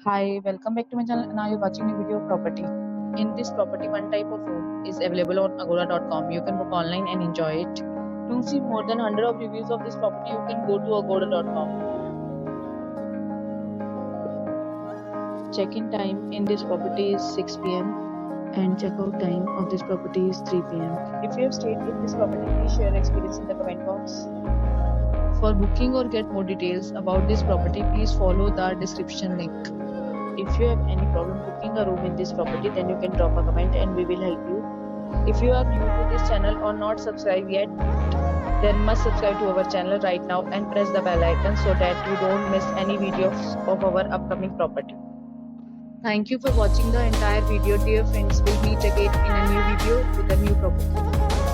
Hi, welcome back to my channel. Now you're watching a video of property. In this property, one type of room is available on agoda.com. You can book online and enjoy it. To see more than 100 of reviews of this property, you can go to agoda.com. Check-in time in this property is 6 p.m. and check-out time of this property is 3 p.m. If you have stayed in this property, please share your experience in the comment box. For booking or get more details about this property, please follow the description link. If you have any problem booking a room in this property, then you can drop a comment and we will help you. If you are new to this channel or not subscribed yet, then must subscribe to our channel right now and press the bell icon so that you don't miss any videos of our upcoming property. Thank you for watching the entire video. Dear friends, we'll meet again in a new video with a new property.